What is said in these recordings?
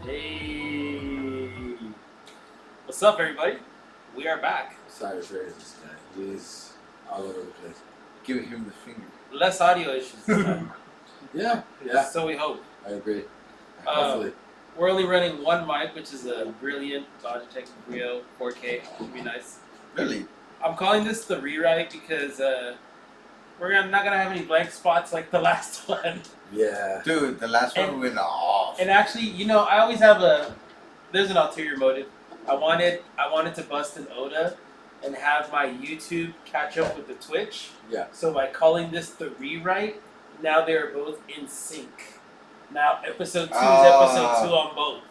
Hey, what's up, everybody? We are back. Cyrus Reyes, this guy. He's all over the place. Giving him the finger. Less audio issues this time. Yeah. So we hope. I agree. Uh, Hopefully. We're only running one mic, which is a brilliant Logitech Brio 4K. Should be nice. Really? I'm calling this the rewrite because not gonna have any blank spots like the last one. Yeah. Dude, the last one went off. And actually, I always have there's an ulterior motive. I wanted to bust an Oda and have my YouTube catch up with the Twitch. Yeah. So by calling this the rewrite, now they're both in sync. Now episode 2 is episode 2 on both.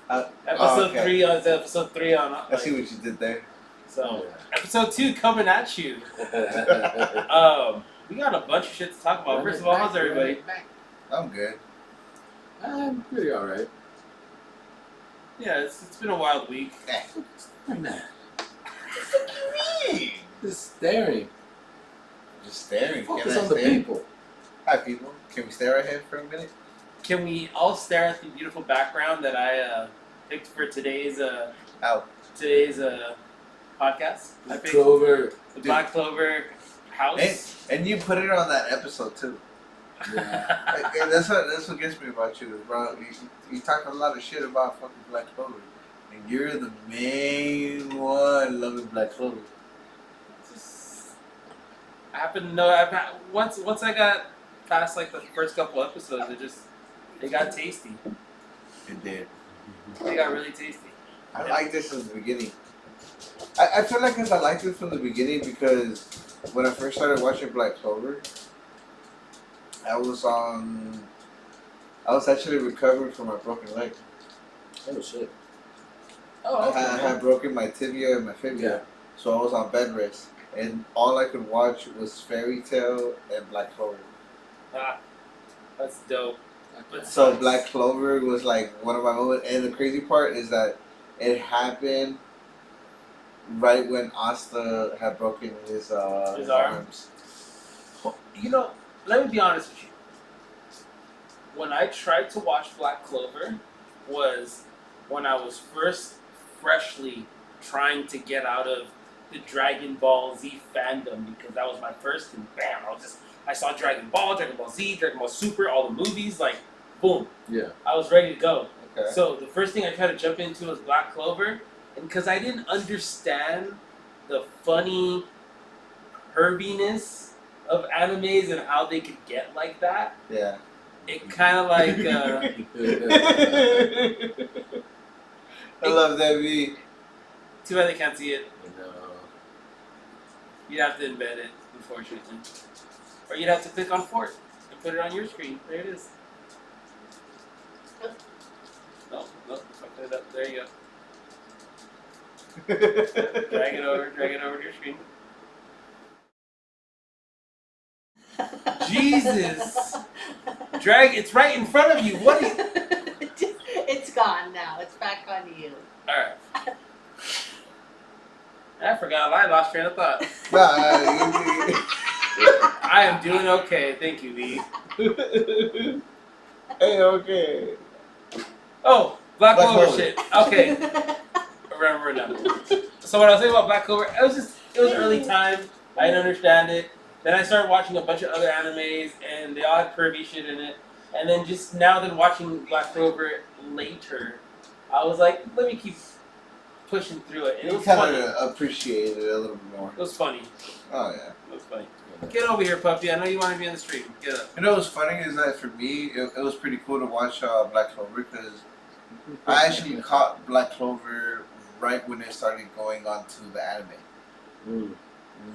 Episode 3 is episode 3 on. I see what you did there. So episode 2 coming at you. We got a bunch of shit to talk about. First of all, how's everybody? I'm good. I'm pretty alright. Yeah, it's been a wild week. Nah. What do you mean? Just staring. Just staring. Focus Can I on the stare? people. Hi, people. Can we stare ahead for a minute? Can we all stare at the beautiful background that I picked for today's Ow. podcast? I picked Clover. the Black Clover house. And you put it on that episode, too. Yeah. And that's what gets me about you, bro. You talk a lot of shit about fucking Black Clover. And you're the main one loving Black Clover. Just, I happen to know once I got past like the first couple episodes, it got tasty. It did. It got really tasty. I liked this from the beginning. I feel like I liked it from the beginning because when I first started watching Black Clover, I was actually recovering from my broken leg. Oh shit. Oh, I had broken my tibia and my fibia, Yeah. so I was on bed rest, and all I could watch was Fairy Tale and Black Clover. That's dope. Okay. So Black Clover was like one of my moments, and the crazy part is that it happened right when Asta had broken his arms. Let me be honest with you. When I tried to watch Black Clover was when I was freshly trying to get out of the Dragon Ball Z fandom because that was my first, and bam, I saw Dragon Ball Z, Dragon Ball Super, all the movies, like, boom. Yeah. I was ready to go. Okay. So the first thing I tried to jump into was Black Clover, and because I didn't understand the funny perviness of animes and how they could get like that, Yeah. it kind of like I love that V. too bad they can't see it. No. You'd have to embed it, unfortunately, or you'd have to click on Fort and put it on your screen. There it is. No, fucked it up. There you go. Drag it over to your screen. Jesus! It's right in front of you. What is... It's gone now. It's back on you. Alright. I forgot. I lost train of thought. I am doing okay. Thank you, V. Hey, okay. Oh, Black Black Clover Clover. shit. Okay. Remember now. So what I was saying about Black Clover, it was early time. I didn't understand it. Then I started watching a bunch of other animes, and they all had pervy shit in it. And then just now that watching Black Clover later, I was like, let me keep pushing through it. And it You was kind funny. of appreciate it a little bit more. It was funny. Oh, yeah. It was funny. Get over here, puppy. I know you want to be on the stream. Get up. You know what's funny is that for me, it was pretty cool to watch Black Clover because I actually caught Black Clover right when it started going on to the anime. Mm.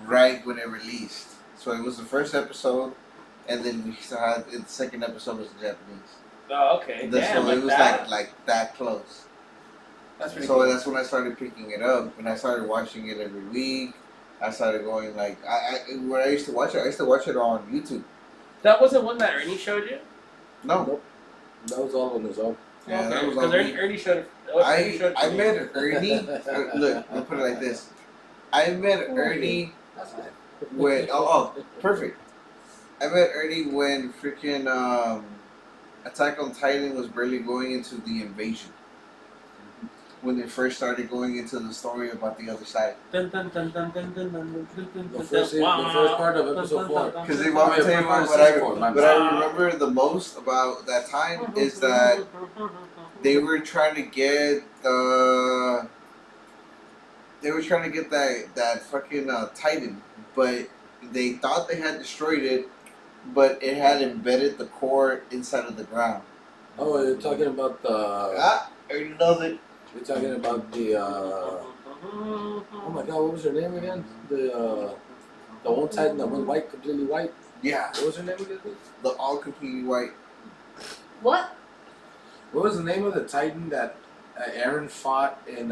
Right when it released. So it was the first episode, and then we still had the second episode was in Japanese. Oh, okay. Damn, So it was that? like that close. That's pretty So cool. that's when I started picking it up, and I started watching it every week. I started going like when I used to watch it on YouTube. That wasn't one that Ernie showed you? No, Nope. That was all on his own. yeah, that Okay, was because on Ernie showed it. Ernie showed it to I me. met Ernie. Look, I'll put it like this. I met Ernie That's fine. when perfect. I met Ernie when freaking Attack on Titan was barely going into the invasion. when they first started going into the story about the other side. Dun, dun, dun, dun, dun, dun, dun, dun, dun, The dun, first part of episode 4. Because they want me to tell you what I remember the most about that time is that they were trying to get that fucking Titan, but they thought they had destroyed it, but it had embedded the core inside of the ground. Oh, you're talking about the. Ernie knows it. You're talking about the. Oh my God, what was her name again? The one Titan that went white, completely white. Yeah, What was her name again? the all completely white. What? What was the name of the Titan that Aaron fought in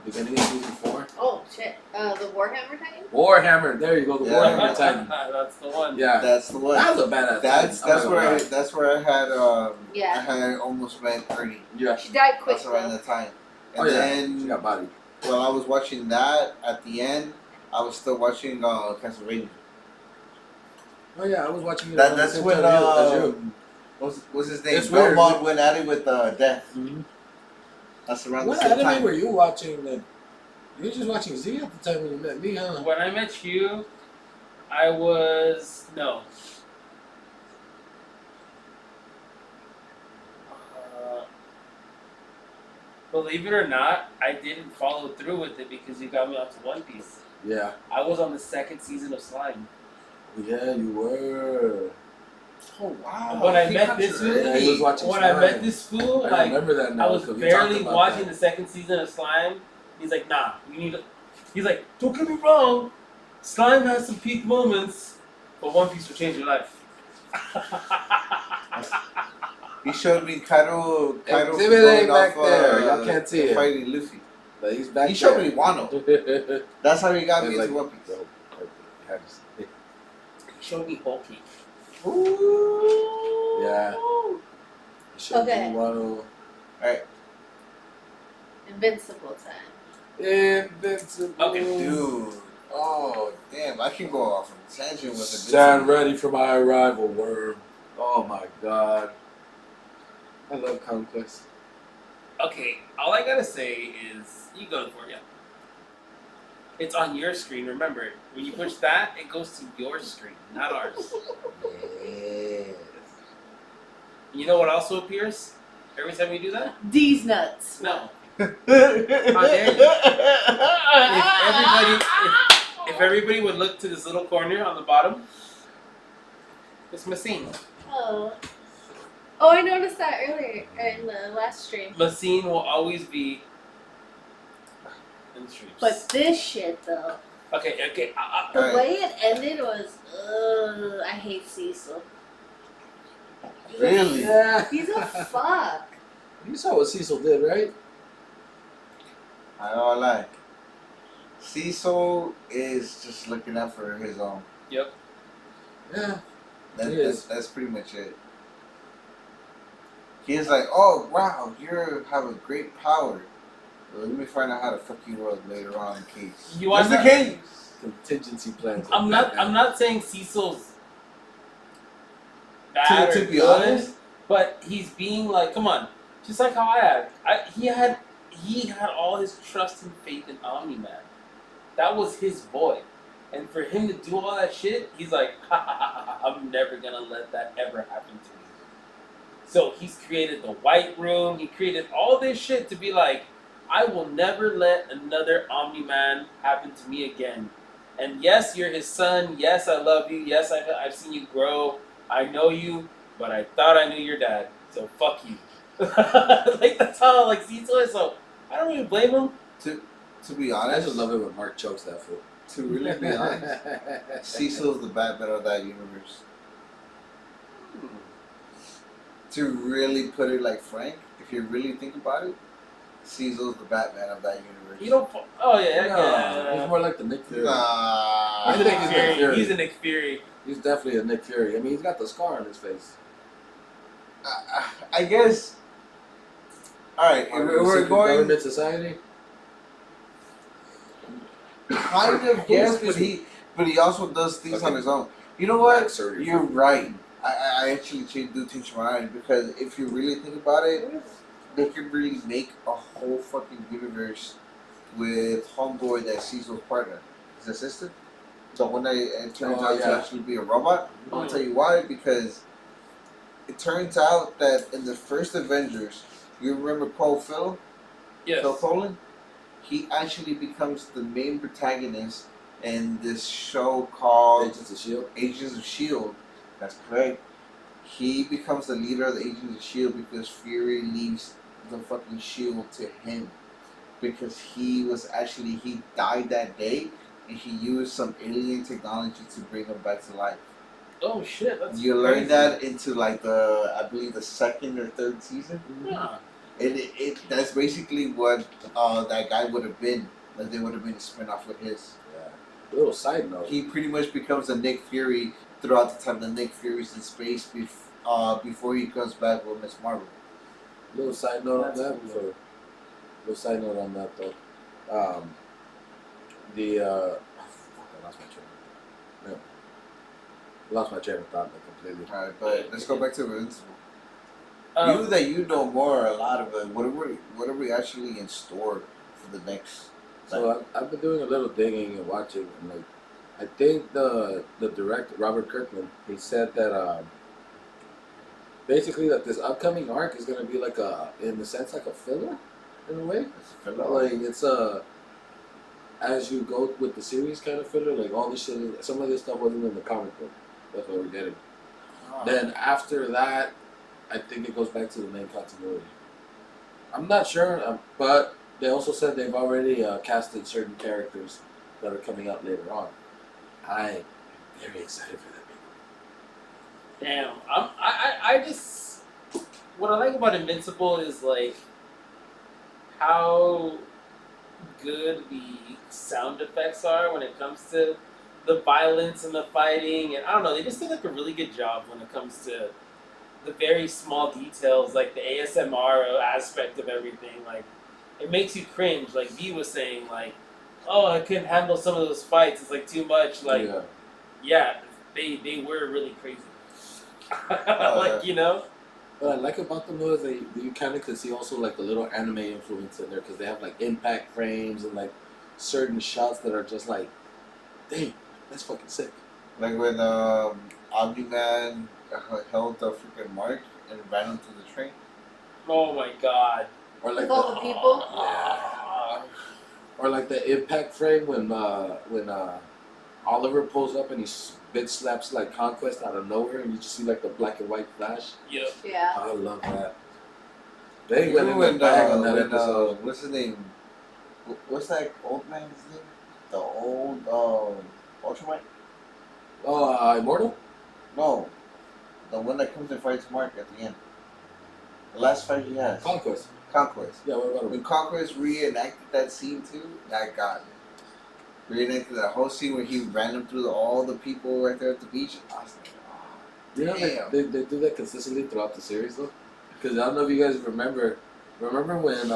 beginning of season 4? Oh shit. The Warhammer Titan? Warhammer. There you go. The Yeah. Warhammer Titan. That's the one. Yeah. That's the one. That was a badass. That's Titan. where I had I Yeah. had almost met Ernie. Yeah. She died quick That's around though. that time. And Oh yeah. then She got bodied. while I was watching that, at the end, I was still watching Castlevania. Oh yeah, I was watching it. That's when what's his name? It's weird. Belmont went at it with Death. Mm-hmm. That's around What the same anime time. were you watching? You were just watching Z at the time when you met me, huh? When I met you, I was no. Believe it or not, I didn't follow through with it because you got me onto One Piece. Yeah. I was on the second season of Slime. Yeah, you were. Oh wow! When I met this fool, Yeah, he was watching when Slime. I met this fool, I like remember that now. I was because we barely talked about watching that. the second season of Slime. He's like, nah, you need to. He's like, don't get me wrong, Slime has some peak moments, but One Piece will change your life. He showed me Kaido Exhibit A back there. Y'all can't see it. Fighting Luffy. But he's back He showed there. me Wano. That's how he got me It's into like- One Piece. He showed me Bulky. Yeah. He showed Okay. me Wano. Invincible time. Invincible. Okay. Dude. Oh damn! I can go off on a tangent with it. Stand ready for my arrival, worm. Oh my God. I love Conquest. Okay, all I gotta say is, you go for it. It's on your screen. Remember, when you push that, it goes to your screen, not ours. Yes. You know what also appears every time you do that? These nuts. No. How dare you. If everybody would look to this little corner on the bottom, it's Messine. Oh. Oh, I noticed that earlier in the last stream. Messine will always be in the streams. But this shit though, Okay. the Alright. way it ended was, I hate Cecil. Really? Yeah. He's a fuck. You saw what Cecil did, right? I don't lie. Cecil is just looking out for his own. Yep. Yeah. He is. That's pretty much it. He's like, oh wow, you have a great power. Well, let me find out how to fuck you up later on in case. You want That's to- the case. Contingency plans. I'm not saying Cecil's bad To or be good, honest, but he's being like, come on, just like how he had all his trust and faith in Omni-Man. That was his boy. And for him to do all that shit, he's like, I'm never gonna let that ever happen to me. So he's created the White Room, he created all this shit to be like, I will never let another Omni-Man happen to me again. And yes, you're his son, yes, I love you, yes, I've seen you grow, I know you, but I thought I knew your dad, so fuck you. Like, that's how, like, Cecil is, so I don't even blame him. to be I honest, just love it when Mark chokes that fool. to really be honest, Cecil's the Batman of that universe. To really put it like Frank, if you really think about it, Cecil's the Batman of that universe. You don't, oh yeah, No, yeah. he's more like the Nick Fury. He's Nah. a think Nick he's Fury. Nick Fury. He's a Nick Fury. He's definitely a Nick Fury. I mean, he's got the scar on his face. I guess. All right, if we're Secret going government society. kind of yes, but he also does things on his own. You know what? Surgery. You're right. I actually do change my mind because if you really think about it, they can really make a whole fucking universe with Homeboy that Cecil's partner, his assistant, the one that it turns out to actually be a robot. I'll tell you why. Because it turns out that in the first Avengers, you remember Phil? Yes. Phil Poland? He actually becomes the main protagonist in this show called Agents of S.H.I.E.L.D. Agents of S.H.I.E.L.D. That's correct. He becomes the leader of the Agents of S.H.I.E.L.D. because Fury leaves the fucking S.H.I.E.L.D. to him. Because he died that day and he used some alien technology to bring him back to life. Oh shit! That's you crazy. learn that into like I believe the second or third season. Yeah. And that's basically what that guy would have been. Like they would have been a spinoff with his. Yeah. Little side note. He pretty much becomes a Nick Fury throughout the time that Nick Fury's in space before he comes back with Miss Marvel. Little side note That's on that. cool. Little side note on that though. I lost my train. No. Lost my train of thought completely. Alright, but let's go back to Invincible. You know more a lot of it. What are we actually in store for the next? So I've been doing a little digging and watching, and like I think the director Robert Kirkman, he said that basically that this upcoming arc is gonna be like in a sense like a filler in a way. Like it's as you go with the series kind of filler. Like all this shit, some of this stuff wasn't in the comic book. That's what we're getting. Then after that, I think it goes back to the main continuity. I'm not sure, but they also said they've already casted certain characters that are coming out later on. I'm very excited for that. Damn. I just what I like about Invincible is like how good the sound effects are when it comes to the violence and the fighting, and I don't know, they just did like a really good job when it comes to the very small details, like the ASMR aspect of everything. Like it makes you cringe. Like V was saying, like, oh, I couldn't handle some of those fights. It's like too much. Like, yeah they were really crazy. You know. What I like about them though is you kind of could see also like a little anime influence in there because they have like impact frames and like certain shots that are just like, dang, that's fucking sick. Like when Omni-Man held the freaking mark and ran into the train. Oh my god. Or like With all the people. Yeah. Or like the impact frame when Oliver pulls up and he bitch slaps like Conquest out of nowhere and you just see like the black and white flash. Yep. Yeah. I love that. They went in the bag on that episode. What's his name? What's that old man's name? The old Ultraman? Oh, Immortal? No. The one that comes and fights Mark at the end. The last fight he has. Conquest. Yeah, what about him? when Conquest reenacted that scene too, that got me. Reenacted that whole scene where he ran him through all the people right there at the beach. I was like, oh, You know, damn. they do that consistently throughout the series though. Because I don't know if you guys remember when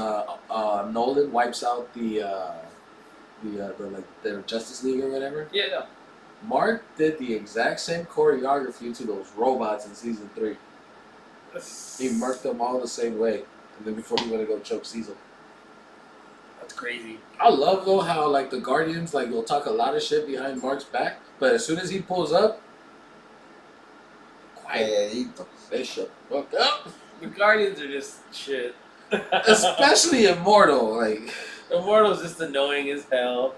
Nolan wipes out the Justice League or whatever? Yeah. Mark did the exact same choreography to those robots in season 3. He murked them all the same way, and then before he went to go choke Cecil. That's crazy. I love though how like the Guardians like will talk a lot of shit behind Mark's back, but as soon as he pulls up, quiet. They shut the fuck up. The Guardians are just shit. Especially Immortal, like Immortal's just annoying as hell.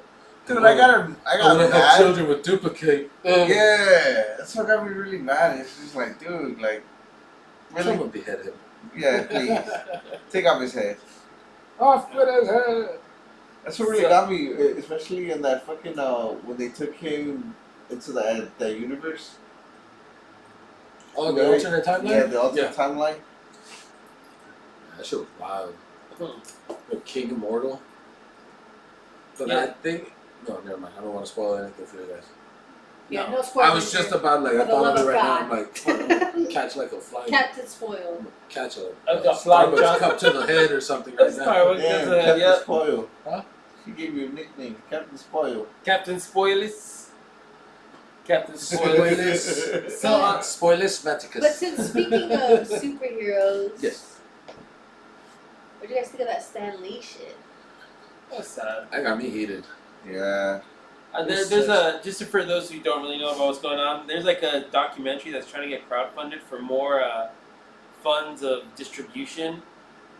Dude, I got mad. Children would duplicate. Yeah, that's what got me really mad. It's just like, dude, like, really? Someone behead him. Yeah, please. Take off his head. Off with his head. That's what really got me, especially in that fucking, when they took him into the universe. Oh, the alternate timeline? Yeah, the alternate timeline. That shit was wild. The King Immortal. But Yeah. I think... No, never mind. I don't want to spoil anything for you guys. Yeah, no spoilers. I was just here. about like, For I the thought love of it of right now. God. I'm like, I'm gonna catch like a flying... Captain Spoil. Catch a flying Starbucks cup to the head or something like that. Starbucks Damn, cup to the head, Captain yep. Spoil. Huh? She gave you a nickname, Captain Spoil. Captain Spoilus. Captain Spoilus. Spoilus Vaticus. But since speaking of superheroes, Yes. What do you guys think of that Stan Lee shit? That's sad. That got me heated. Yeah. There's a just for those who don't really know about what's going on. There's like a documentary that's trying to get crowdfunded for more funds of distribution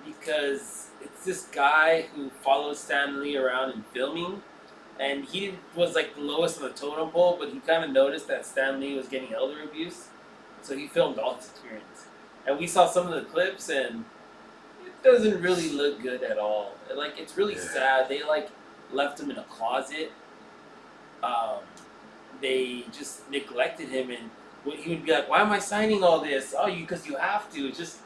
because it's this guy who follows Stan Lee around in filming, and he was like the lowest on the totem pole, but he kind of noticed that Stan Lee was getting elder abuse, so he filmed all his experience. And we saw some of the clips, and it doesn't really look good at all. Like it's really sad. They like left him in a closet. They just neglected him, and he would be like, "Why am I signing all this? Oh, because you have to, just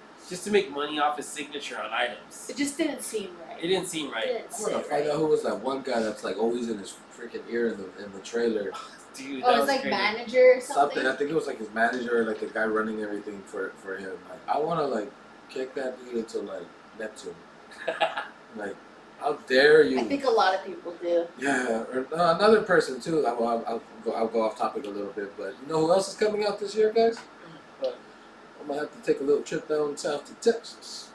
to make money off his signature on items." It just didn't seem right. It didn't seem right. It didn't I'm gonna sit find right. out who was that one guy that's like always in his freaking ear in the trailer. Dude, Oh, that it's was like crazy. manager or something. Something. I think it was like his manager, or like the guy running everything for him. Like I want to like kick that dude into like Neptune. Like, how dare you? I think a lot of people do. Yeah, or another person too. I'll go off topic a little bit, but you know who else is coming out this year, guys? I'm gonna have to take a little trip down south to Texas.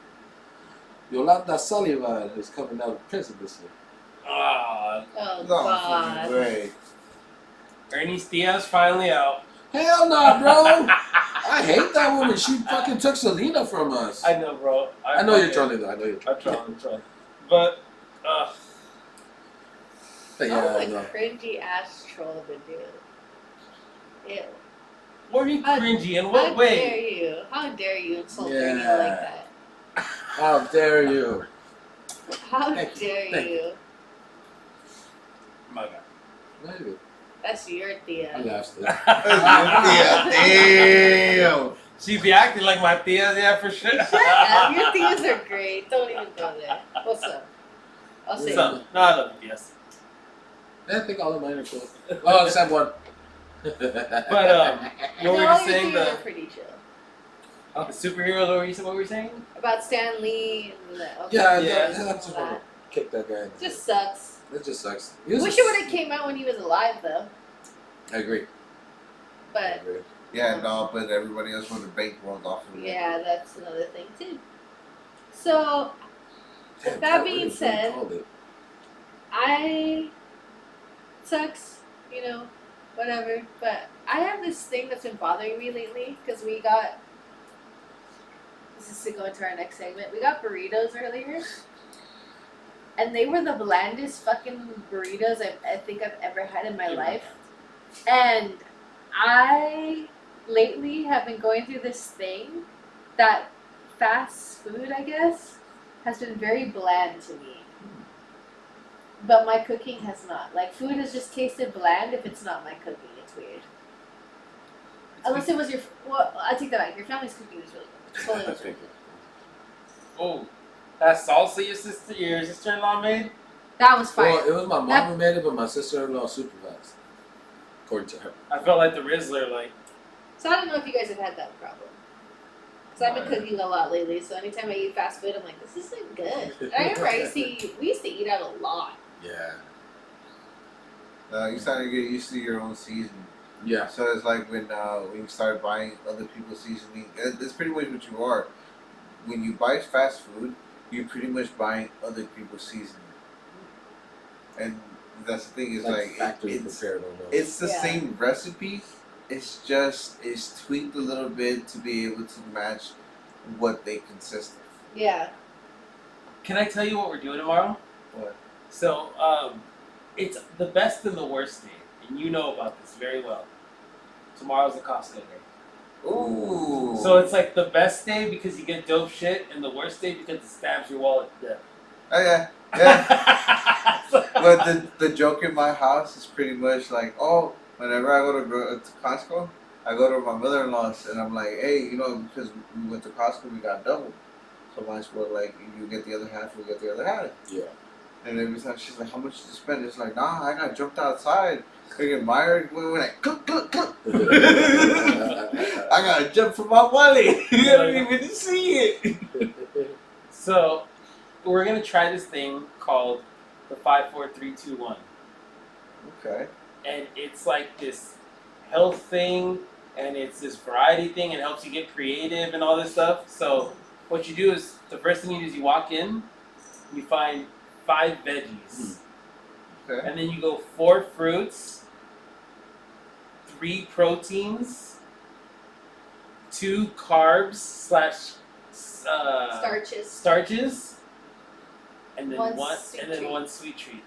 Yolanda Sullivan is coming out of prison this year. Ah, Oh No, God. great. Ernie's Diaz finally out. Hell no, bro! I hate that woman. She fucking took Selena from us. I know, bro. I know you're trolling though. I know you're I'm trolling. trolling. But, But Oh, yeah, like no. cringy ass troll to do. Ew. what are you How- cringy? In How what dare way? you? How dare you insult Yeah. me like that? How dare you? How Thank you. dare Thank you? My God. Maybe. That's your I Thea. laughed. Yeah, damn. She be acting like my tia, yeah, for sure. Shut up. Your Theas are great. Don't even go there. What's up? I'll say So, no, I love you, yes. I think all of mine are cool. Oh, except one. But, No, what were all you your saying? Theas are The pretty chill. superheroes, what were you saying? About Stan Lee and the Yeah, Yeah. I just want to kick that guy. Just sucks. It just sucks. Wish it would have came out when he was alive though. I agree. I But agree. Yeah, no, but everybody else wanted bankrolled off of it. yeah, that's another thing too. So Damn, that I being really said, called it. I sucks, you know, whatever. But I have this thing that's been bothering me lately because we got. This is to go into our next segment. We got burritos earlier, and they were the blandest fucking burritos I think I've ever had in my life. And I lately have been going through this thing that fast food, I guess, has been very bland to me. But my cooking has not. Like, food has just tasted bland if it's not my cooking. It's weird. Unless it was your. Well, I take that back. Your family's cooking is really good. Totally was really good. Oh, that salsa your sister-in-law made? That was fire. Well, it was my mom who made it, but my sister-in-law supervised. According to her. I felt like the Rizzler, like, So I don't know if you guys have had that problem. Because I've been cooking a lot lately, so anytime I eat fast food, I'm like, this isn't good. And I remember we used to eat out a lot. Yeah. You start to get used to your own seasoning. Yeah. So it's like when you start buying other people's seasoning. That's pretty much what you are. When you buy fast food, you're pretty much buying other people's seasoning. And that's the thing, is like factory it's prepared almost. it's the Yeah. same recipe. It's tweaked a little bit to be able to match what they consist of. Yeah. can I tell you what we're doing tomorrow? What? So, it's the best and the worst day, and you know about this very well. Tomorrow's a Costco day. Ooh. So it's like the best day because you get dope shit, and the worst day because it stabs your wallet to death. Oh yeah, yeah. But the joke in my house is pretty much like, oh, whenever I go to Costco, I go to my mother-in-law's and I'm like, hey, because we went to Costco, we got double. So might as well, like, you get the other half, we get the other half. Yeah. And every time she's like, how much did you spend? It's like, nah, I got jumped outside. I get mired. We were like, click, click, click. I got to jump for my money. You don't even see it. So we're gonna try this thing called the 5, 4, 3, 2, 1, Okay. and it's like this health thing, and it's this variety thing, and it helps you get creative and all this stuff. So what you do is the first thing you do is you walk in, you find 5 veggies, Okay. and then you go 4 fruits, 3 proteins, 2 carbs slash starches, and then one sweet treat.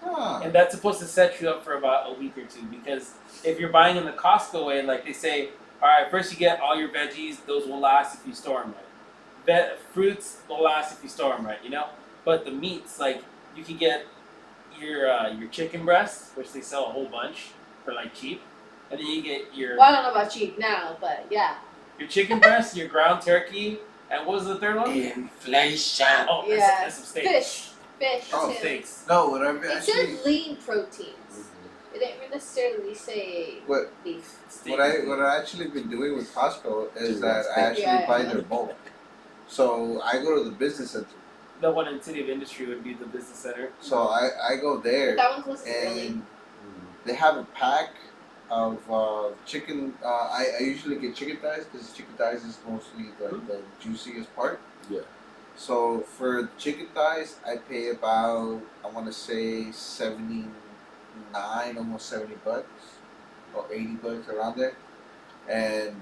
Huh. And that's supposed to set you up for about a week or two, because if you're buying in the Costco way, like they say, all right, first you get all your veggies; those will last if you store them right. Fruits will last if you store them right, you know. But the meats, like you can get your chicken breast, which they sell a whole bunch for like cheap, and then you get your Well, I don't know about cheap now, but yeah. your chicken breast, your ground turkey, and what was the third one? Inflation. Oh, Yeah. and some steaks. Fish Oh, too. Steaks. No, what I've It actually said lean proteins. It didn't necessarily say what beef. what I actually been doing with Costco is Dude, that I that's actually Yeah, buy yeah. their bulk. So I go to the business center. The one in City of Industry would be the business center. So I go there That one closes early. and they have a pack of chicken. I usually get chicken thighs because chicken thighs is mostly the juiciest part. Yeah. So for chicken thighs, I pay about, I want to say 79, almost $70 or $80 around there, and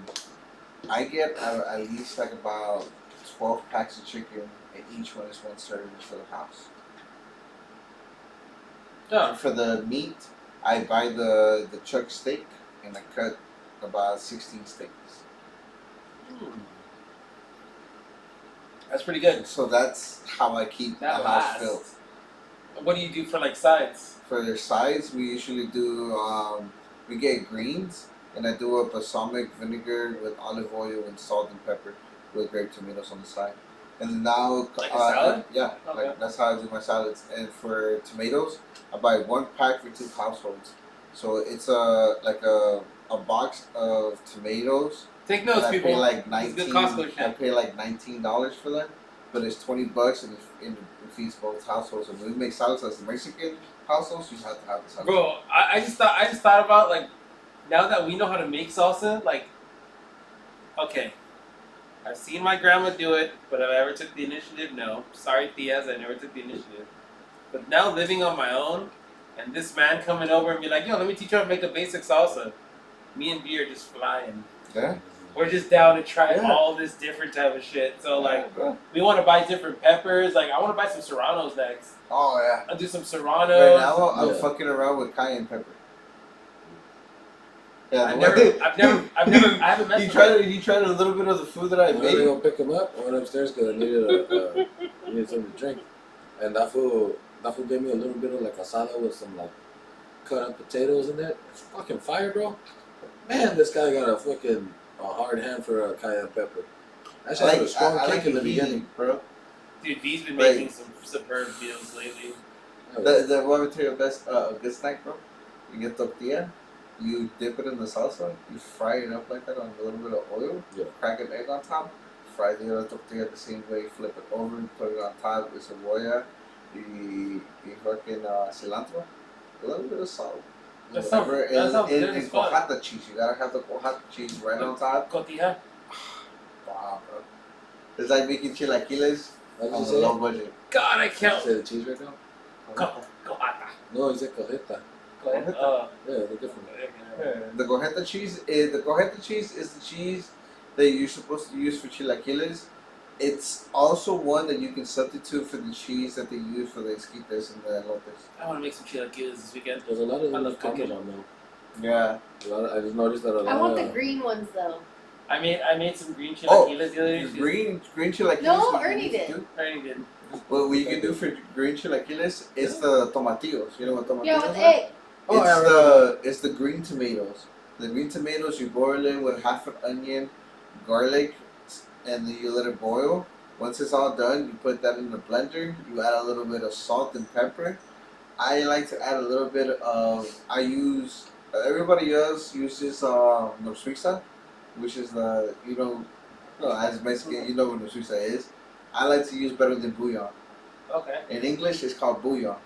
I get at least like about 12 packs of chicken, and each one is one serving for the house. Oh, And for the meat, I buy the chuck steak, and I cut about 16 steaks. that's pretty good. So that's how I keep That the house lasts. filled. What do you do for like sides? For their sides, we usually do, we get greens, and I do a balsamic vinegar with olive oil and salt and pepper with grape tomatoes on the side. And then now, Like a salad? yeah, Okay. like that's how I do my salads. And for tomatoes, I buy 1 pack for 2 households. So it's a box of tomatoes. Take And notes, I people. pay like It's good 19. Costco I shit. pay like $19 for them, but it's $20 and it feeds both households. And when we make salads as Mexican households, you have to have the salad. Bro, I just thought about, like, now that we know how to make salsa, like, okay, I've seen my grandma do it, but have I ever took the initiative? No. Sorry, Tias, I never took the initiative. But now living on my own, and this man coming over and be like, yo, let me teach you how to make a basic salsa. Me and V are just flying. Yeah. We're just down to try Yeah. all this different type of shit. So, like, bro. we want to buy different peppers. Like, I want to buy some serranos next. Oh yeah. I'll do some Right serranos. now, I'm Yeah. fucking around with cayenne pepper. Yeah, I haven't messed He with tried it. it. He tried a little bit of the food that I I'm gonna made. go pick him up. I went upstairs because I needed something to drink, and that fool gave me a little bit of like asada with some like cut up potatoes in it. It's fucking fire, bro. Man, this guy got a hard hand for a cayenne pepper. That shit had a strong I kick like in the it beginning. heating, bro. Dude, V's been Like- making some superb meals lately. The what would tell you best a good snack, bro? You get tortilla, you dip it in the salsa, you fry it up like that on a little bit of oil, Yeah. crack an egg on top, fry the other tortilla the same way, flip it over, put it on top with cebolla, y fucking cilantro, a little bit of salt. That sounds Whatever, good and as fuck. cojata cheese. You gotta have the cojata cheese right on top. Cotija. Wow, bro. It's like making chilaquiles What did on you a say? low budget. God, I Did you can't. say the cheese right now? Cojata. No, he said cojeta. Oh. Yeah, they're different. The cojeta cheese is the cheese that you're supposed to use for chilaquiles. It's also one that you can substitute for the cheese that they use for the esquites and the elotes. I want to make some chilaquiles this weekend. There's a lot of I love cooking. on now. Yeah. I just noticed that a lot I want the of green ones though. I made some green chilaquiles the other day. Green chilaquiles. No, what you Ernie need to did. do- I already did. What you can do for green chilaquiles is the tomatillos. You know what tomatillos Yeah, with are? egg. Oh, It's yeah, it's the green tomatoes. The green tomatoes you boil in with half an onion, garlic, and then you let it boil. Once it's all done, you put that in the blender. You add a little bit of salt and pepper. I like to add a little bit of. Everybody else uses norsuiza, which is as Mexican, you know what norsuiza is. I like to use better than bouillon. Okay. In English, it's called bouillon.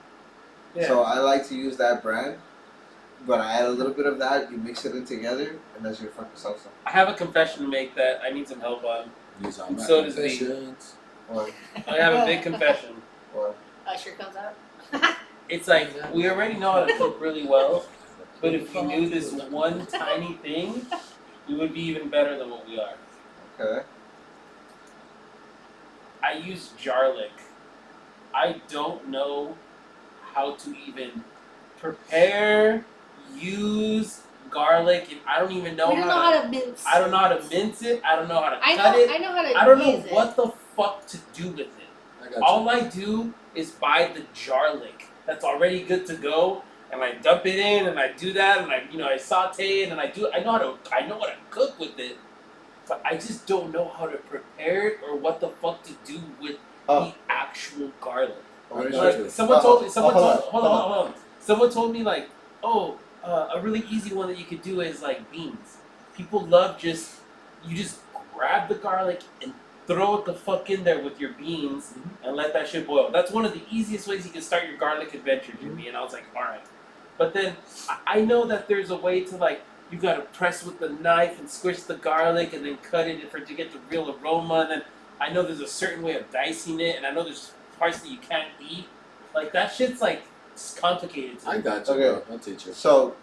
Yeah. So I like to use that brand, but I add a little bit of that. You mix it in together, and that's your fucking salsa. I have a confession to make that I need some help on. These are And my so does me. confessions. What? I have a big confession. What? Usher comes out. It's like we already know how to cook really well, but if you knew this one tiny thing, we would be even better than what we are. Okay. I use garlic. I don't know how to even prepare, use garlic, and I don't even know We don't know how to mince. I don't know how to mince it. I don't know how to I cut know. it. I know how to. I don't know use it. what the fuck to do with it. I got you. All I do is buy the garlic that's already good to go, and I dump it in, and I do that, and I saute it, and I know how to cook with it, but I just don't know how to prepare it or what the fuck to do with the actual garlic. I got Like you. someone told me, hold on. Someone told me like, a really easy one that you could do is like beans. People love you just grab the garlic and throw it the fuck in there with your beans and let that shit boil. That's one of the easiest ways you can start your garlic adventure, Jimmy. And I was like, all right. But then I know that there's a way to like, you gotta press with the knife and squish the garlic and then cut it to get the real aroma. And then I know there's a certain way of dicing it, and I know there's parts that you can't eat. Like that shit's like it's complicated. To I me. got you, Okay. bro. I'll teach you. So,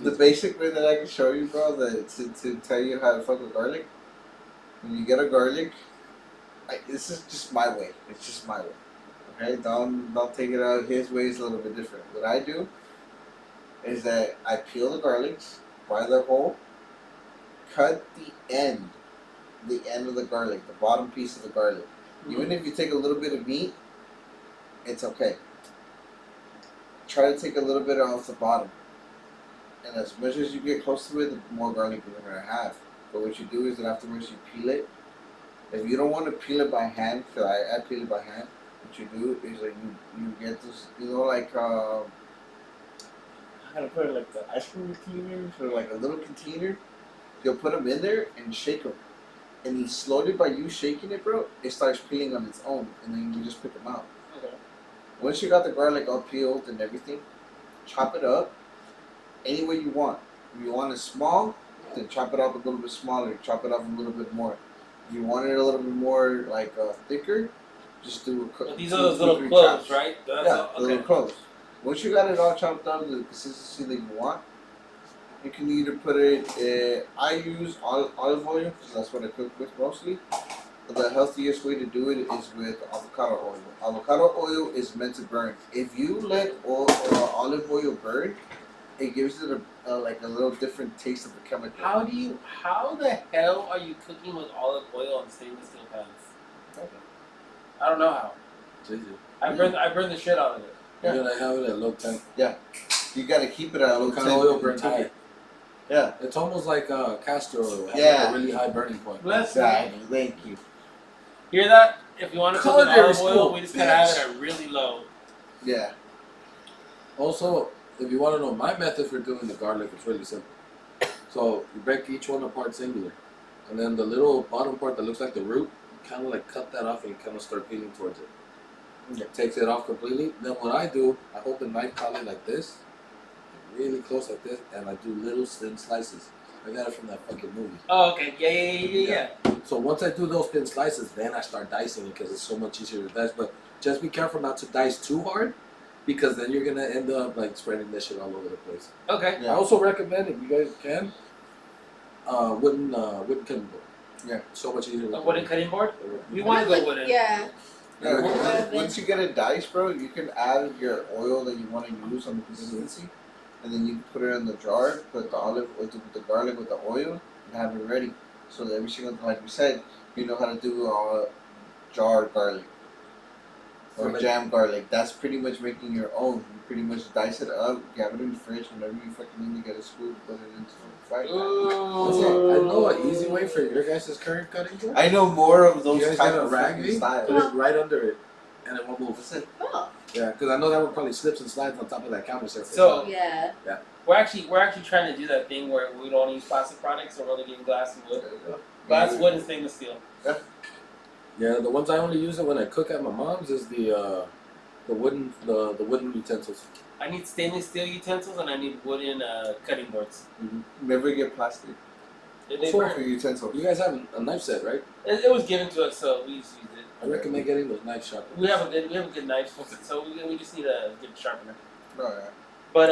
the basic way that I can show you, bro, to tell you how to fuck with garlic, when you get a garlic, this is just my way. It's just my way. Okay? Don't take it out. His way is a little bit different. What I do is that I peel the garlics by the whole, cut the end of the garlic, the bottom piece of the garlic. Even if you take a little bit of meat, it's okay. Try to take a little bit off the bottom. And as much as you get close to it, the more garlic you're going to have. But what you do is that afterwards you peel it. If you don't want to peel it by hand, because I peel it by hand, what you do is like you get this, like, how to put it, like the ice cream containers or like a little container. You'll put them in there and shake them. And then slowly by you shaking it, bro, it starts peeling on its own. And then you just pick them out. Okay. Once you got the garlic all peeled and everything, chop it up any way you want. If you want it small, then chop it up a little bit smaller. Chop it up a little bit more. If you want it a little bit more like thicker, just do a But these are those little cloves, right? That's Yeah, all- the little cloves. Once you got it all chopped up to the consistency that you want, you can either put it. I use olive oil because that's what I cook with mostly. But the healthiest way to do it is with avocado oil. Avocado oil is meant to burn. If you let olive oil burn, it gives it a little different taste of the chemical. How the hell are you cooking with olive oil on stainless steel pans? I don't know how. It's easy. I burn the shit out of it. You're gonna have it at low temp. You gotta keep it at a low Avocado temp. oil burns high. Yeah. It's almost like castor oil. It has Yeah. like a really high burning point. Bless me. Exactly. Thank you. Hear that? If you want to cook with Culinary olive oil, school, we just gotta have bitch. it at really low. Yeah. Also, if you want to know my method for doing the garlic, it's really simple. So you break each one apart singular, and then the little bottom part that looks like the root, you kind of like cut that off and you kind of start peeling towards it. It takes it off completely. Then what I do, I hold the knife probably like this, really close like this, and I do little thin slices. I got it from that fucking movie. Oh, okay. Yeah. So once I do those thin slices, then I start dicing it because it's so much easier to dice. But just be careful not to dice too hard, because then you're gonna end up like spreading this shit all over the place. Okay. Yeah. I also recommend, if you guys can, wooden cutting board. Yeah. So much easier. A wooden cutting board? We Yeah. want to go wooden. Yeah. Yeah, Yeah. once you get it diced, bro, you can add your oil that you want to use on the consistency, and then you can put it in the jar, put the olive, with the garlic with the oil, and have it ready. So that every single, like we said, you know how to do jar garlic or Like- jam garlic. That's pretty much making your own. You pretty much dice it up, have it in the fridge. Whenever you fucking need to get a spoon, put it into the fry pan. That's it. I know an easy way for your guys' current cutting board. I know more of those You guys type got a of rag, fucking put styles. it right under it, and it won't move. That's it. Oh. Yeah, because I know that one probably slips and slides on top of that counter surface. So- Yeah. We're actually trying to do that thing where we don't use plastic products, so we're only getting glass and wood. Glass, wood, and stainless steel. Yeah, the ones I only use it when I cook at my mom's is the wooden utensils. I need stainless steel utensils and I need wooden cutting boards. Never get plastic. They For burn. utensils. You guys have a knife set, right? It was given to us, so we just used it. I recommend getting those knife sharpeners. We have a good knife, so we just need a good sharpener. Oh, yeah. But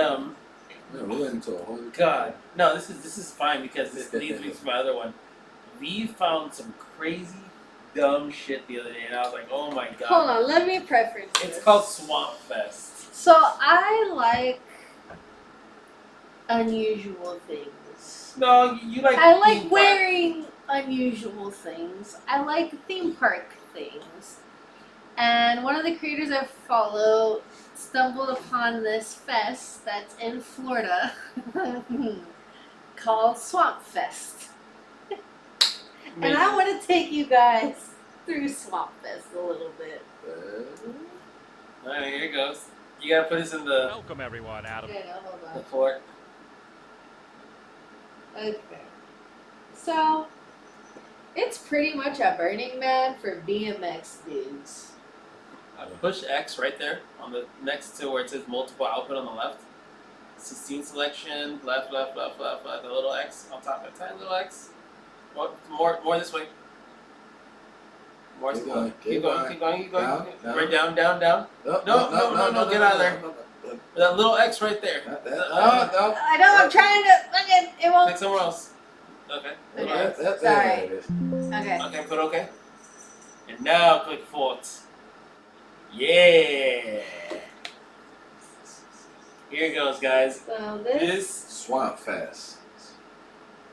Man, we went into a whole. God, no, this is fine because this leads me to my other one. We found some crazy dumb shit the other day, and I was like, oh my god. Hold on, let me preference It's this. called Swamp Fest. So I like unusual things. No, you like. I like theme park. wearing unusual things. I like theme park things. And one of the creators I follow stumbled upon this fest that's in Florida called Swamp Fest. And I want to take you guys through Swamp Fest a little bit. Alright, here it goes. You gotta put this in the Welcome everyone, Adam. Okay, no, hold floor. on. Okay. So, it's pretty much a Burning Man for BMX dudes. Push X right there on the next to where it says multiple output on the left. 16 selection, left, the little X on top, that tiny little X. More this way. More Keep this way. going, Keep going. Down. Right down. No, get out of there. That little X right there. No. I know, I'm trying to. Fucking, it won't. Click somewhere else. Okay. Little Okay. X. There Sorry. it is. Okay. Okay, put OK. And now click Fort. Yeah. Here it goes, guys. So this. Swamp Fest.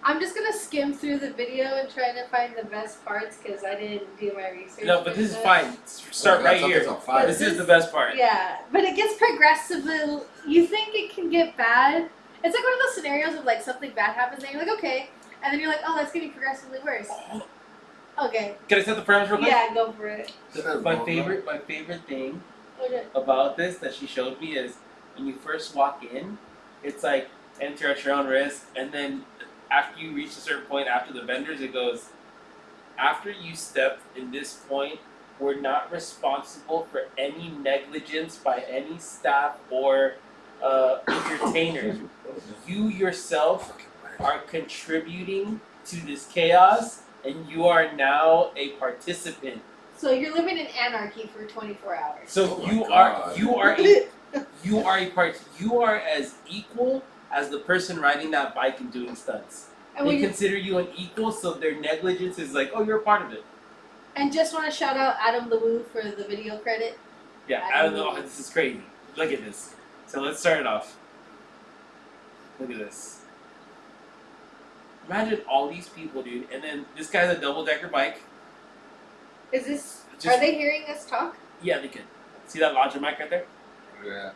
I'm just gonna skim through the video and try to find the best parts because I didn't do my research. No, but this is enough. fine. Start right here. Something's on fire. This is the best part. Yeah, but it gets progressively. You think it can get bad? It's like one of those scenarios of like something bad happens and you're like, okay, and then you're like, oh, that's getting progressively worse. Okay. Can I set the premise real quick? Yeah, go for it. My favorite thing Okay. about this that she showed me is when you first walk in, it's like enter at your own risk, and then after you reach a certain point after the vendors, it goes, after you step in this point, we're not responsible for any negligence by any staff or entertainers. You yourself are contributing to this chaos, and you are now a participant. So you're living in anarchy for 24 hours. So Oh my you are as equal as the person riding that bike and doing stunts. And They we consider you an equal, so their negligence is like, oh, you're a part of it. and just want to shout out Adam LeWoo for the video credit. Yeah, I don't know. This is crazy. Look at this. So let's start it off. Look at this. Imagine all these people, dude. And then this guy's a double-decker bike. Is this? Just- Are they hearing us talk? Yeah, they could. See that launcher mic right there? Yeah.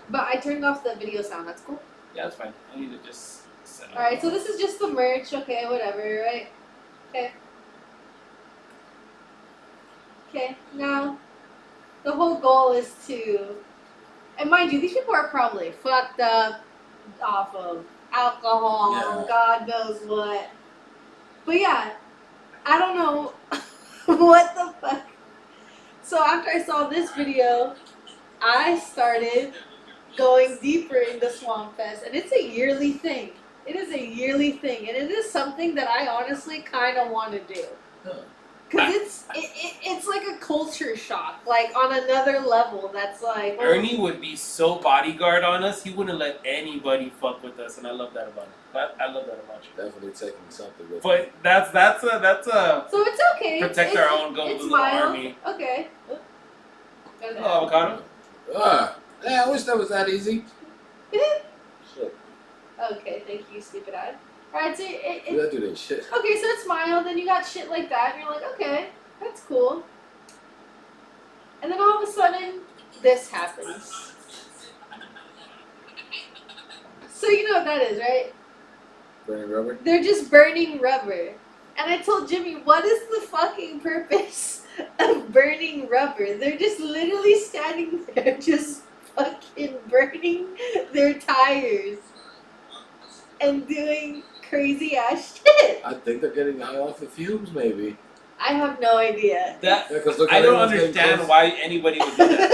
But I turned off the video sound. That's cool. Yeah, that's fine. I need to just set it up. All right. So this is just the merch. Okay, whatever. Right. Okay. Okay. Now, the whole goal is to, and mind you, these people are probably fucked up off of alcohol, Yeah. God knows what. But yeah, I don't know what the fuck. So after I saw this video, I started going deeper into Swamp Fest, and it's a yearly thing. It is a yearly thing, and it is something that I honestly kind of want to do. Huh. Because it's like a culture shock, like on another level. That's like Ernie would be so bodyguard on us, he wouldn't let anybody fuck with us, and I love that about him. I love that about you. Definitely taking something with But that's a So it's okay. protect it's, our own gold It's little mild. army. Okay. Oh, avocado. Yeah, I wish that was that easy. Shit. Okay, thank you, stupid eye. Alright, so You gotta do that shit. okay, so it's mild, and you got shit like that, and you're like, okay, that's cool. And then all of a sudden, this happens. So you know what that is, right? Burning rubber. They're just burning rubber. And I told Jimmy, what is the fucking purpose of burning rubber? They're just literally standing there, just fucking burning their tires and doing crazy ass shit. I think they're getting high off the fumes, maybe. I have no idea. That Yeah, 'cause look I how don't everyone's getting understand close. why anybody would do that.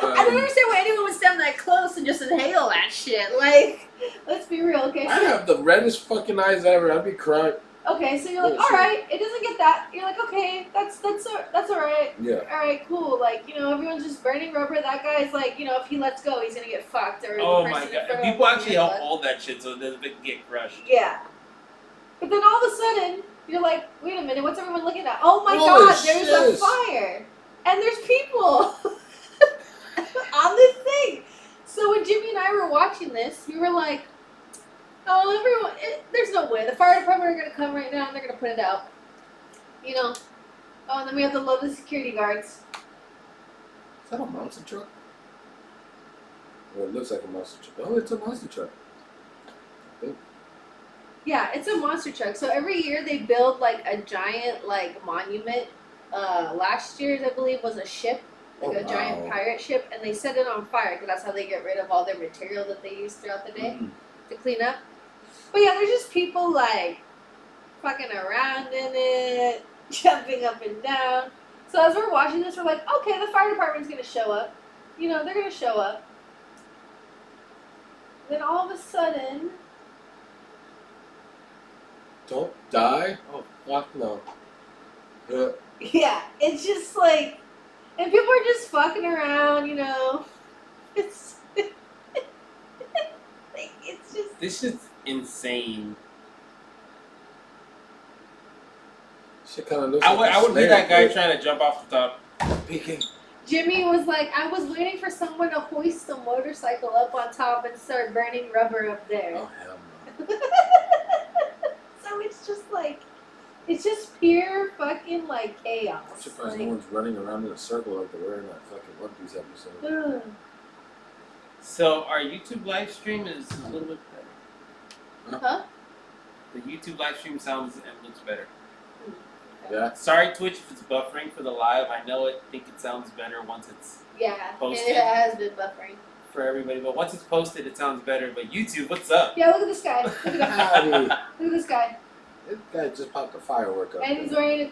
I don't understand why anyone would stand that close and just inhale that shit. Like Let's be real, okay? I have the reddest fucking eyes ever. I'd be crying. Okay, so you're like, Oh, shit. alright, it doesn't get that. You're like, okay, that's alright. Yeah. Alright, cool. Like, everyone's just burning rubber. That guy's like, if he lets go, he's gonna get fucked. Or Oh the my person in god! front And of people him actually gets help fucked. hold that shit so it doesn't get crushed. Yeah. But then all of a sudden, you're like, wait a minute, what's everyone looking at? Oh my Holy god, there's a shit. fire! And there's people on this thing. So when Jimmy and I were watching this, we were like, oh, everyone, there's no way. The fire department are going to come right now and they're going to put it out. Oh, and then we have the lovely security guards. Is that a monster truck? Well, it looks like a monster truck. Oh, it's a monster truck. Yeah, it's a monster truck. So every year they build like a giant like monument. Last year's, I believe, was a ship, like a giant pirate ship, and they set it on fire because that's how they get rid of all their material that they use throughout the day to clean up. But yeah, there's just people like fucking around in it, jumping up and down. So as we're watching this, we're like, okay, the fire department's gonna show up. They're gonna show up. Then all of a sudden, Don't die? Oh, fuck no. yeah, it's just like, and people are just fucking around, It's, like, it's just. This shit's insane. Shit kind of looks I like would be that guy trying to jump off the top. peeking. Jimmy was like, I was waiting for someone to hoist a motorcycle up on top and start burning rubber up there. Oh, hell no. So it's just like, it's just pure fucking like chaos. I'm surprised Like, no one's running around in a circle like they were in that fucking One Piece episode. ugh. So our YouTube live stream is a little bit better. Huh? The YouTube live stream sounds and looks better. Yeah. Sorry, Twitch, if it's buffering for the live. I think it sounds better once it's Yeah, Posted. it has been buffering. for everybody. But once it's posted, it sounds better. But YouTube, what's up? Yeah, look at this guy. Look at that. Howdy. Look at this guy. This guy just popped a firework up. And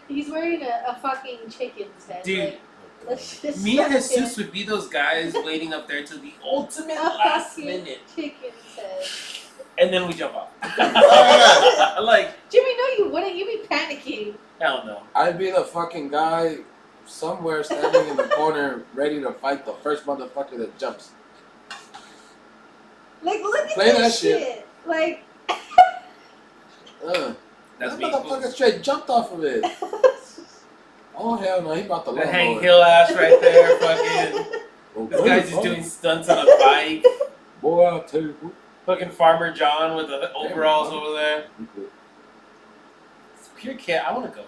he's wearing a fucking chicken's head. Dude. Like, let's just Me and fucking- Jesus would be those guys waiting up there till the ultimate a last fucking minute. chicken's head. And then we jump off. Yeah. Like, Jimmy, no, you wouldn't. You'd be panicking. hell no. I'd be the fucking guy somewhere standing in the corner ready to fight the first motherfucker that jumps. Like, look at Play that this shit. shit. Like, That That's me. motherfucker straight jumped off of it. Oh, hell no, he brought the The lawnmower. Hank Hill ass right there, fucking. Oh, This guy's just doing stunts on a bike. Boy, I'll tell you. Fucking Farmer John with the overalls over there. It's pure cat. I want to go.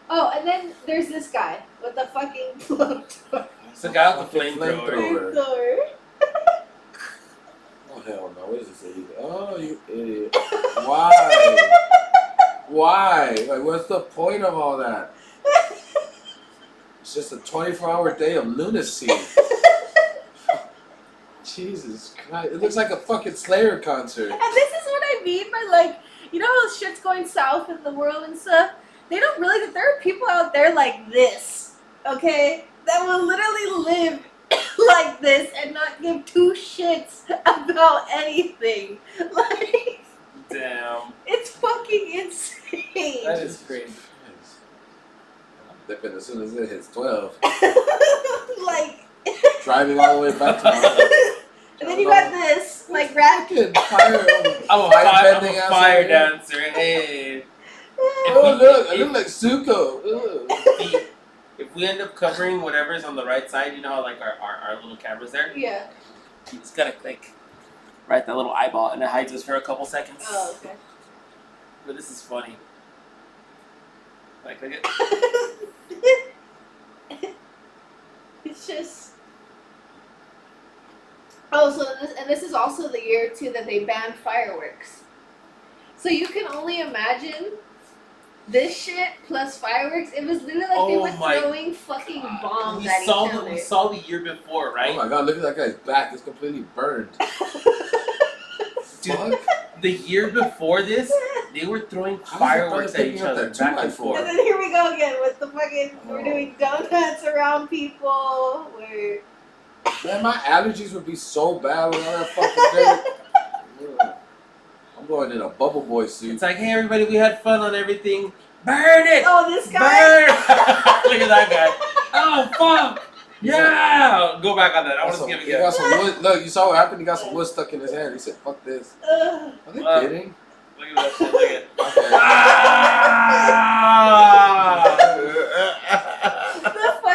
oh, and then there's this guy with the fucking flamethrower. It's the guy with the Fucking flamethrower. Flamethrower. Oh, hell no. What is this idiot? Oh, you idiot. Why? Why? Like, what's the point of all that? It's just a 24-hour day of lunacy. Jesus Christ. It looks like a fucking Slayer concert. And this is what I mean by, like, how shit's going south in the world and stuff? They don't realize that there are people out there like this, okay? That will literally live like this and not give two shits about anything. Like, Damn. it's fucking insane. That is crazy. I'm dipping as soon as it hits 12. Like, Driving all the way back to my and then you got this, like, rap. fucking fire. I'm bending a ass fire over here. dancer. Hey. Oh, look. I look like Zuko. Ugh. If we end up covering whatever's on the right side, you know how like our little camera's there? Yeah. You just gotta click right that little eyeball and it hides us for a couple seconds. Oh, okay. But this is funny. Like, look at It's just. Oh, so this is also the year too that they banned fireworks. So you can only imagine this shit plus fireworks. It was literally like they Oh were my throwing fucking bombs we at saw each other. we saw the year before, right? Oh my god, look at that guy's back. It's completely burned. Dude, Fuck. the year before this, they were throwing How fireworks is at it each picking up other that back and 2x4? forth. And then here we go again with the fucking. We're Oh. doing donuts around people. We're Man, my allergies would be so bad with all that fucking dirt. Yeah. I'm going in a bubble boy suit. It's like, hey everybody, we had fun on everything. Burn it! Oh, this guy. Burn! Look at that guy. Oh fuck! Yeah! Go back on that. I want to see him He again. got some wood. Look, you saw what happened? He got some wood stuck in his hand. He said, fuck this. Ugh. Are they Well, kidding? Look at that shit. Look at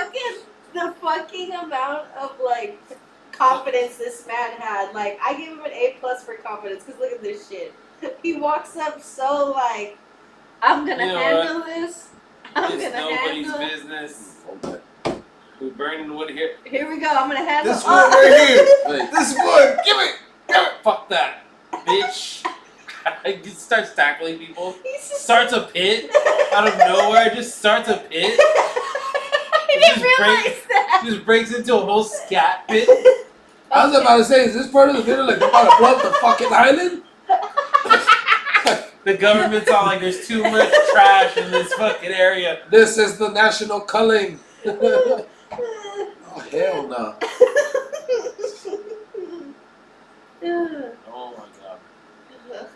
Okay. The fucking amount of like confidence this man had. Like, I give him an A+ for confidence because look at this shit. He walks up so like, I'm gonna You know handle this. I'm It's gonna nobody's handle. business. Okay. We burning wood here. Here we go. I'm gonna handle. This one right here. Wait. This one. Give it. Fuck that, bitch. He starts tackling people. He's just. Starts a pit out of nowhere. Just starts a pit. I didn't realize that. Just breaks into a whole scat pit. I was about to say, is this part of the video like they're about to blow up the fucking island? The government's all like, there's too much trash in this fucking area. This is the national culling. Oh, hell no. Oh my god.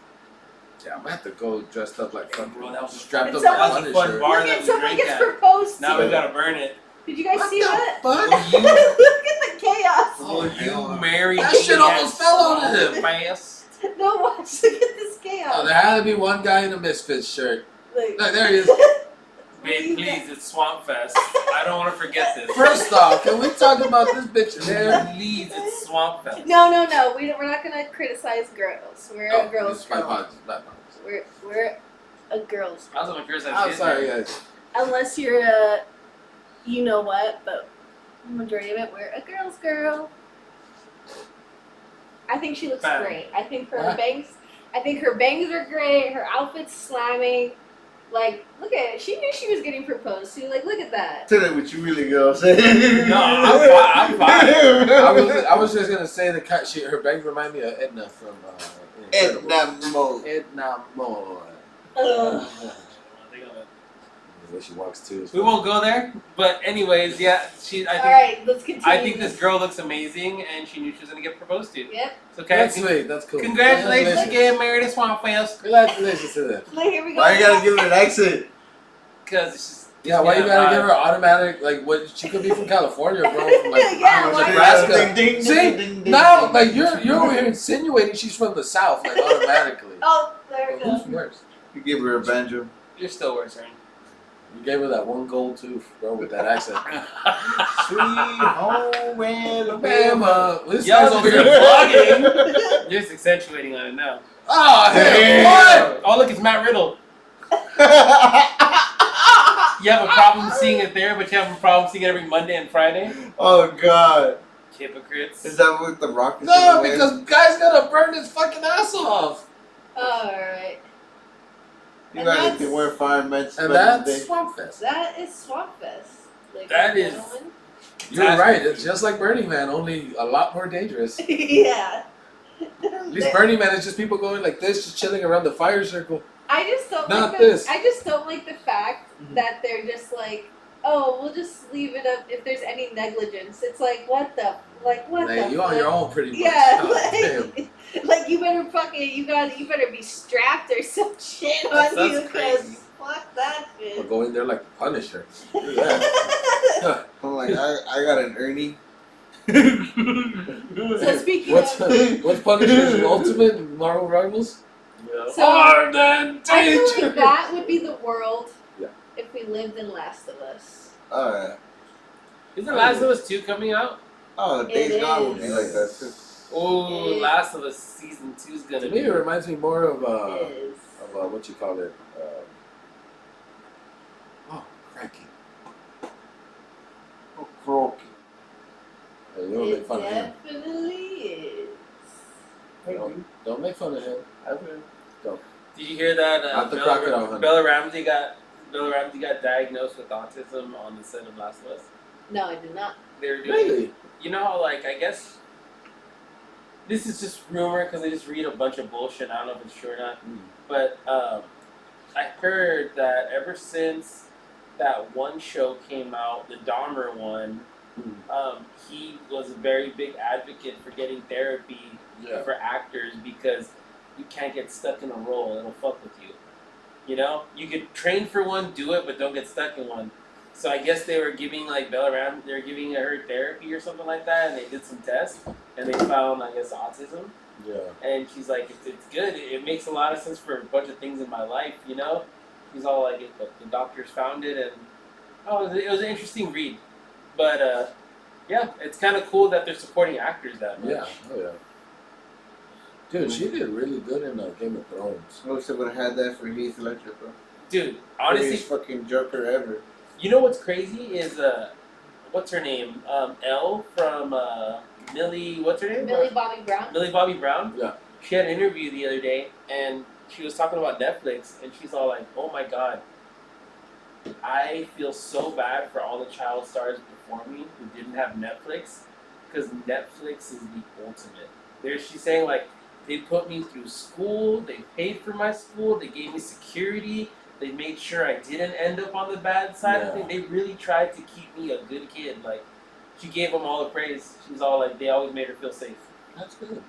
Yeah, I'm gonna have to go dressed up like fucking Bro, that was strapped And up like someone- Punisher. bar Look that at we someone drank gets at. proposed Now to. we gotta burn it. Did you guys What see the that? fuck? Will you, Look at the chaos. Oh, will hell you no. marry That me shit almost fell on him. Fast. No, watch. Look at this Oh, chaos. there had to be one guy in a Misfits shirt. Like, Look, there he is. Babe, please, it's Swamp Fest. I don't want to forget this. First off, can we talk about this bitch there? Please, it's Swamp Fest. No. We're not gonna criticize girls. We're a girls' this is my girl. apologies, my apologies. We're a girls' I was on my curious. I'm sorry, guys. unless you're a, you know what, but majority of it, we're a girl's girl. I think she looks Bam. great. I think her Huh? bangs are great. Her outfit's slamming. Like, look at it. She knew she was getting proposed to. Like, look at that. Tell it what you really gonna say. No, I'm fine. I was just gonna say the cut. Her bangs remind me of Edna from Incredibles. Edna Mode. Edna Moore. Ugh. The way she walks too. We won't go there, but anyways, yeah, All right, let's continue. I think this girl looks amazing, and she knew she was gonna get proposed to. Yep. So, okay, That's sweet. That's cool. congratulations to getting married at Swamp Fest. Congratulations to them. Like, here we go. Why you gotta give it an accent? Because it's just Yeah, why you gotta give her automatic? Like, what? She could be from California, bro. From like Yeah, why- Nebraska. Ding, ding, See, ding, ding, ding, now, ding. like you're over here insinuating she's from the South, like automatically. Oh, there we Who's go. worse? You give her a banjo. You're still worse, Ernie. You gave her that one gold tooth, bro, with that accent. Sweet home Alabama. This Y'all guy's over over here here. vlogging. You're just accentuating on it now. Oh, hey, Damn. what? Oh, look, it's Matt Riddle. You have a problem seeing it there, but you have a problem seeing it every Monday and Friday? Oh God. Hypocrites. Is that what the Rock is No, gonna win? because guy's gotta burn his fucking ass off. Alright. You And guys that's- can wear fine men's And Men's that's Day. Swamp Fest. That is Swamp Fest. Like, That is- gentlemen. You're right. It's just like Burning Man, only a lot more dangerous. Yeah. At least Burning Man is just people going like this, just chilling around the fire circle. I just don't Not like this. I just don't like the fact that they're just like, oh, we'll just leave it up if there's any negligence. It's like, what the Like, the you on fuck? your own pretty much. Yeah, Oh, damn. like you better fucking you better be strapped or some shit on That's you crazy. because fuck that Or shit. go in there like the Punisher. Look at that. I'm like, I got an Ernie. So speaking What's of, what's Punisher's ultimate in Marvel Rivals? So- More than I feel danger. like that would be the world Yeah. if we lived in Last of Us. Alright. Isn't Last of Us 2 coming out? Oh, Days It Gone would be is. like that too. Oh, It- Last of Us Season 2 is gonna To be. me, it reminds me more of Is. what you call it. Oh, cracky. Oh, croaky. Hey, you don't make It fun of him. definitely is. Don't make fun of him. Did you hear that? Not the crocodile hunter. Bella Ramsey got diagnosed with autism on the set of Last of Us. No, I did not. They were doing. Really? You know how, like, I guess this is just rumor because I just read a bunch of bullshit. I don't know if it's true or not. But I heard that ever since that one show came out, the Dahmer one, He was a very big advocate for getting therapy for actors because you can't get stuck in a role; it'll fuck with you. You know, you could train for one, do it, but don't get stuck in one. So I guess they were giving like Bella Ram, they were giving her therapy or something like that, and they did some tests, and they found I guess autism. Yeah. And she's like, it's good. It makes a lot of sense for a bunch of things in my life, you know. He's all like, the doctors found it, and it was an interesting read. But yeah, it's kind of cool that they're supporting actors that much. Yeah. Oh yeah. Dude, she did really good in Game of Thrones. I wish I would have had that for Heath Ledger, bro. Dude, honestly, Greatest fucking Joker ever. you know what's crazy is what's her name? Elle from Millie. What's her name? Millie Bobby Brown. Millie Bobby Brown. Yeah. She had an interview the other day, and she was talking about Netflix, and she's all like, "Oh my god, I feel so bad for all the child stars before me who didn't have Netflix, because Netflix is the ultimate." She's saying like, they put me through school, they paid for my school, they gave me security, they made sure I didn't end up on the bad side of things. They really tried to keep me a good kid. Like, she gave them all the praise. She was all like, they always made her feel safe. That's good.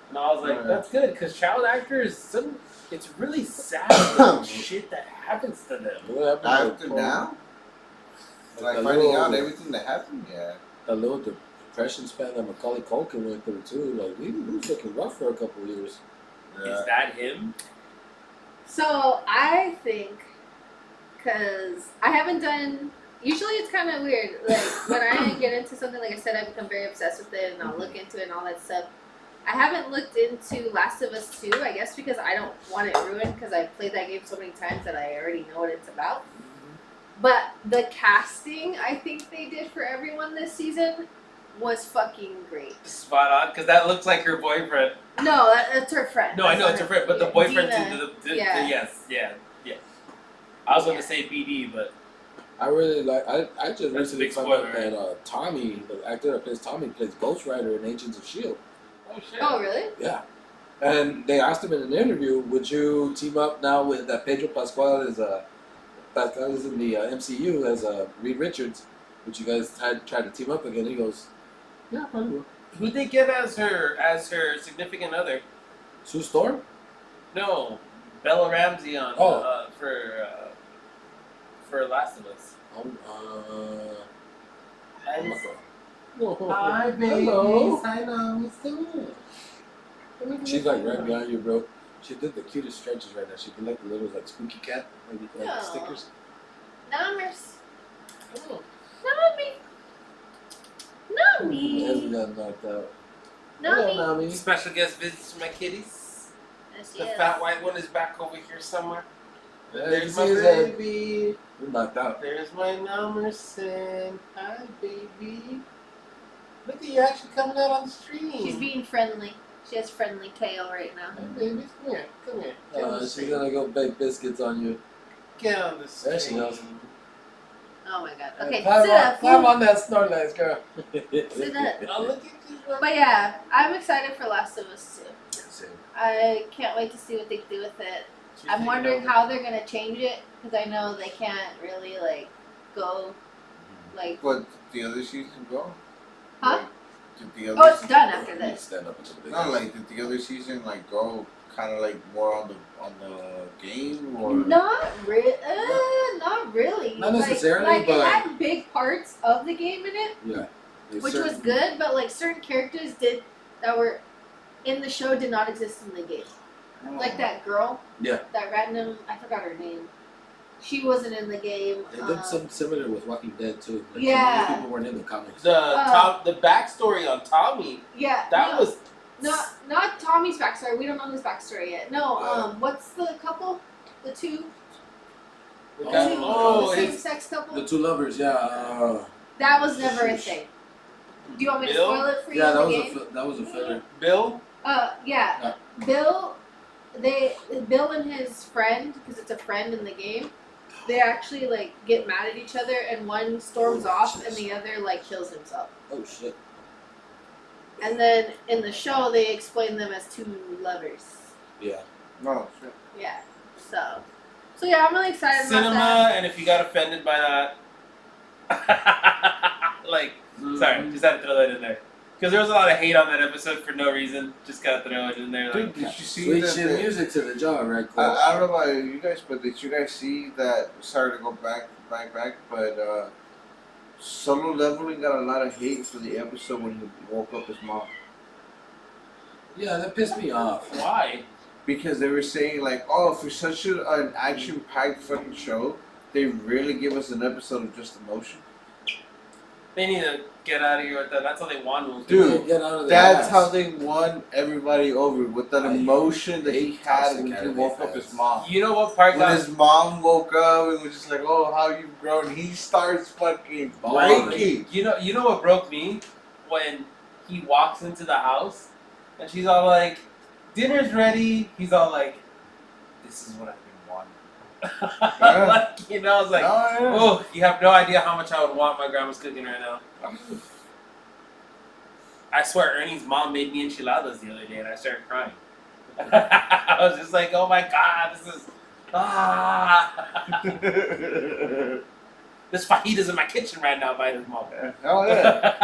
And I was like, that's good, because child actors, it's really sad the shit that happens to them. What happened After now? Like a finding little- out everything that happened? Yeah. A little depression span that Macaulay Culkin went through too. Like he was looking rough for a couple of years. Is that him? So I think, because I haven't done. Usually it's kind of weird. Like when I get into something, like I said, I become very obsessed with it, and I'll look into it and all that stuff. I haven't looked into Last of Us 2, I guess because I don't want it ruined because I've played that game so many times that I already know what it's about. But the casting I think they did for everyone this season was fucking great. Spot on, because that looks like her boyfriend. No, that's her friend. No, I know it's her friend, but the boyfriend Dina. too. Yeah. Yes, yeah. I was going to say BD, but I really like. I just That's a recently big found out spoiler. that Tommy, the actor that plays Tommy, plays Ghost Rider in Agents of Shield. oh shit. Oh, really? Yeah. And they asked him in an interview, "Would you team up now with that Pedro Pascal is in the MCU as Reed Richards? Would you guys try to team up again?" He goes, "Yeah, probably will." Who'd they get as her significant other? Sue Storm? No, Bella Ramsey on for Last of Us. Hi, babies. Hello. I know. What's doing? She's like right behind you, bro. She did the cutest stretches right now. She did like the little like spooky cat, like Aw. stickers. Numbers. Oh. Not me. Not Ezra me. got knocked out. Not Hello, me. Nami. Special guest visits to my kitties. Yes, The yes. fat white one is back over here somewhere. Yeah, There's you my see his head. baby. You're knocked out. There's my Namerson. Hi, baby. Look at you actually coming out on the stream. She's being friendly. She has friendly tail right now. Hi, baby. Come here. Come here. Get on the She's stream. gonna go bake biscuits on you. Get on the There she stream. goes. Oh my god. Okay, Climb sit on, up. climb on that Snorlax, girl. Sit up. Oh, look at you. But yeah, I'm excited for Last of Us 2. Same. I can't wait to see what they do with it. She's I'm taking wondering over. how they're gonna change it because I know they can't really like go like. But the other season go? Huh? Like, did the other Oh, it's done after You this. stand up and something. Not like did the other season like go kind of like more on the game or Not really. Not necessarily, like but- it had big parts of the game in it, Yeah. which was good. But like certain characters that were in the show did not exist in the game. Like that girl. Yeah. That random. I forgot her name. She wasn't in the game. They did something similar with Walking Dead too. Like, Yeah. some of those people weren't in the comics. The backstory on Tommy. Yeah. That no, was not Tommy's backstory. We don't know his backstory yet. No. Yeah. What's the couple? The two. the Oh. guy. The Oh, same it's sex couple. The two lovers, yeah. That was never a thing. Do you want me to Bill? spoil it for you Yeah, in that the was game? that was a filler. Bill. Yeah. Bill, Bill and his friend, because it's a friend in the game, they actually like get mad at each other, and one storms off, and the other like kills himself. Oh shit. And then in the show, they explain them as two lovers. Yeah. no shit. Yeah. So yeah, I'm really excited about Cinema, that. and if you got offended by that, like Sorry, just had to throw that in there. Because there was a lot of hate on that episode for no reason. Just gotta throw it in there. Dude, Like, did you see Sweet that? shit music to the jaw, right? Cole? I don't know about you guys, but did you guys see that? Sorry to go back, but Solo Leveling got a lot of hate for the episode when he woke up his mom. Yeah, that pissed me off. why? Because they were saying like, oh, for such an action-packed fucking show, they really give us an episode of just emotion. They need to get out of here with that. That's how they won was Dude, Get out of the That's ass. how they won everybody over with that I emotion that he hate had toxic when he anime woke up fans. his mom. You know what part When got his mom woke up and was just like, "Oh, how you've grown," he starts fucking Bawling. breaking. You know what broke me? When he walks into the house and she's all like, dinner's ready. He's all like, this is what I've been wanting. Yeah. Like, you know, I was like, Oh, yeah. oh, you have no idea how much I would want my grandma's cooking right now. I swear Ernie's mom made me enchiladas the other day and I started crying. I was just like, oh my god, this is this fajitas in my kitchen right now by his mom. Oh yeah.